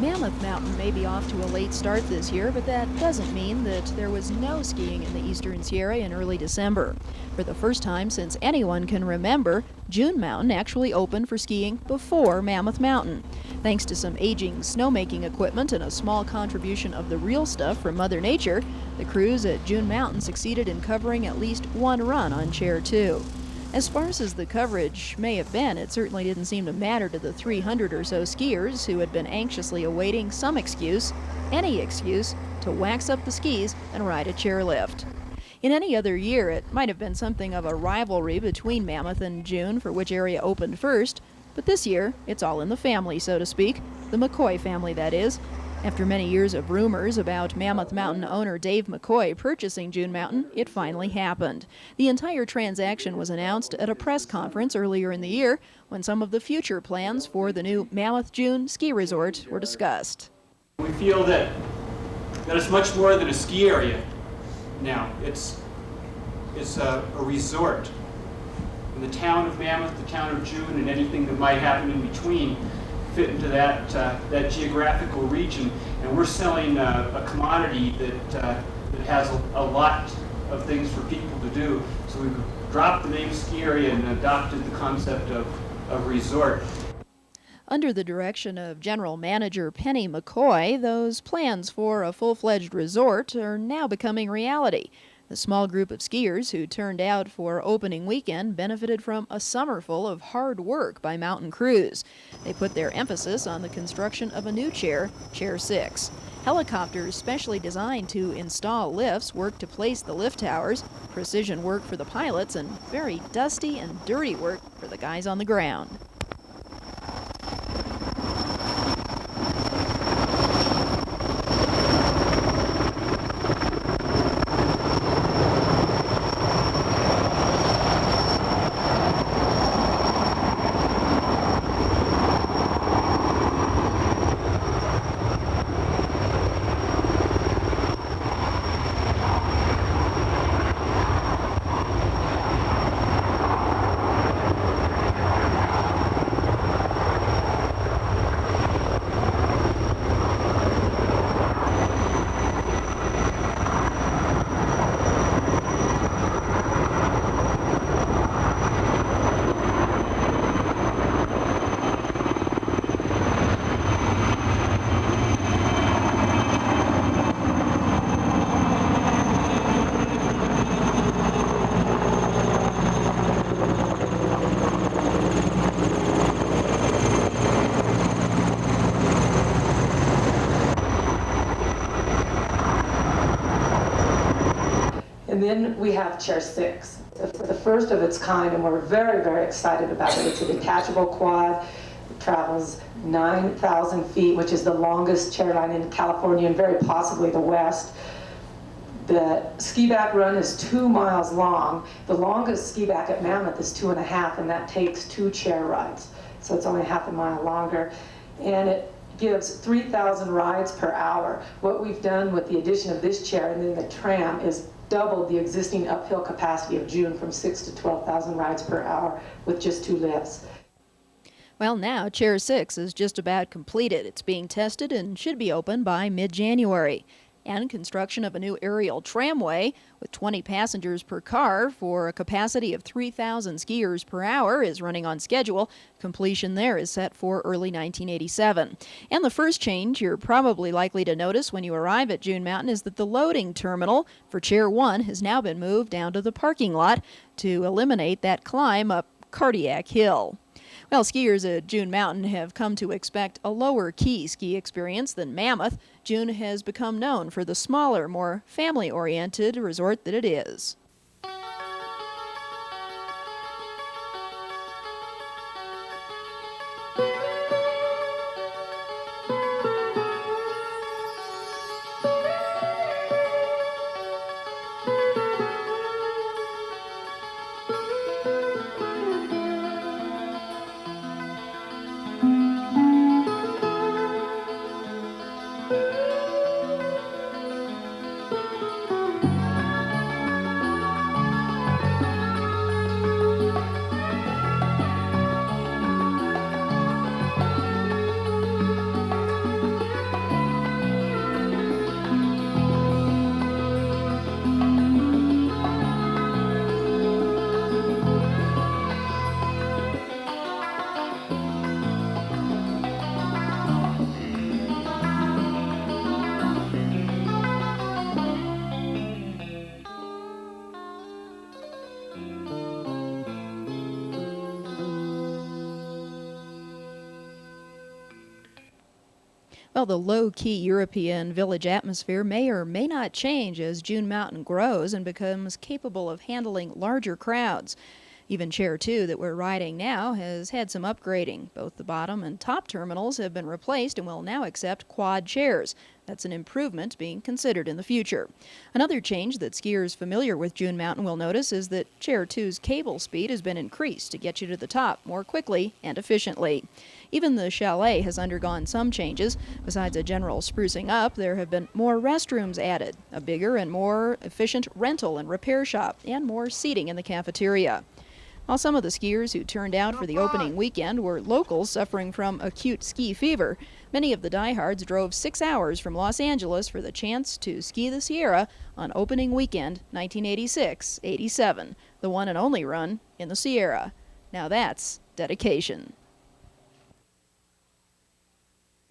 Mammoth Mountain may be off to a late start this year, but that doesn't mean that there was no skiing in the Eastern Sierra in early December. For the first time since anyone can remember, June Mountain actually opened for skiing before Mammoth Mountain. Thanks to some aging snowmaking equipment and a small contribution of the real stuff from Mother Nature, the crews at June Mountain succeeded in covering at least one run on Chair 2. As sparse as the coverage may have been, it certainly didn't seem to matter to the 300 or so skiers who had been anxiously awaiting some excuse, any excuse, to wax up the skis and ride a chairlift. In any other year, it might have been something of a rivalry between Mammoth and June for which area opened first, but this year, it's all in the family, so to speak, the McCoy family, that is. After many years of rumors about Mammoth Mountain owner Dave McCoy purchasing June Mountain, it finally happened. The entire transaction was announced at a press conference earlier in the year when some of the future plans for the new Mammoth June ski resort were discussed. We feel that it's much more than a ski area now. It's a resort. And the town of Mammoth, the town of June, and anything that might happen in between fit into that geographical region, and we're selling a commodity that has a lot of things for people to do. So we've dropped the name ski area and adopted the concept of resort. Under the direction of General Manager Penny McCoy, those plans for a full-fledged resort are now becoming reality. The small group of skiers who turned out for opening weekend benefited from a summer full of hard work by mountain crews. They put their emphasis on the construction of a new chair, Chair 6. Helicopters specially designed to install lifts worked to place the lift towers, precision work for the pilots, and very dusty and dirty work for the guys on the ground. And then we have Chair 6, the first of its kind, and we're very, very excited about it. It's a detachable quad. It travels 9,000 feet, which is the longest chair line in California and very possibly the West. The ski back run is 2 miles long. The longest ski back at Mammoth is 2.5, and that takes 2 chair rides. So it's only half a mile longer. And it gives 3,000 rides per hour. What we've done with the addition of this chair and then the tram is doubled the existing uphill capacity of June from 6,000 to 12,000 rides per hour with just 2 lifts. Well, now Chair 6 is just about completed. It's being tested and should be open by mid-January. And construction of a new aerial tramway with 20 passengers per car for a capacity of 3,000 skiers per hour is running on schedule. Completion there is set for early 1987. And the first change you're probably likely to notice when you arrive at June Mountain is that the loading terminal for Chair 1 has now been moved down to the parking lot to eliminate that climb up Cardiac Hill. Well, skiers at June Mountain have come to expect a lower-key ski experience than Mammoth. June has become known for the smaller, more family-oriented resort that it is. Well, the low-key European village atmosphere may or may not change as June Mountain grows and becomes capable of handling larger crowds. Even Chair 2 that we're riding now has had some upgrading. Both the bottom and top terminals have been replaced and will now accept quad chairs. That's an improvement being considered in the future. Another change that skiers familiar with June Mountain will notice is that Chair 2's cable speed has been increased to get you to the top more quickly and efficiently. Even the chalet has undergone some changes. Besides a general sprucing up, there have been more restrooms added, a bigger and more efficient rental and repair shop, and more seating in the cafeteria. While some of the skiers who turned out for the opening weekend were locals suffering from acute ski fever, many of the diehards drove 6 hours from Los Angeles for the chance to ski the Sierra on opening weekend 1986-87, the one and only run in the Sierra. Now that's dedication.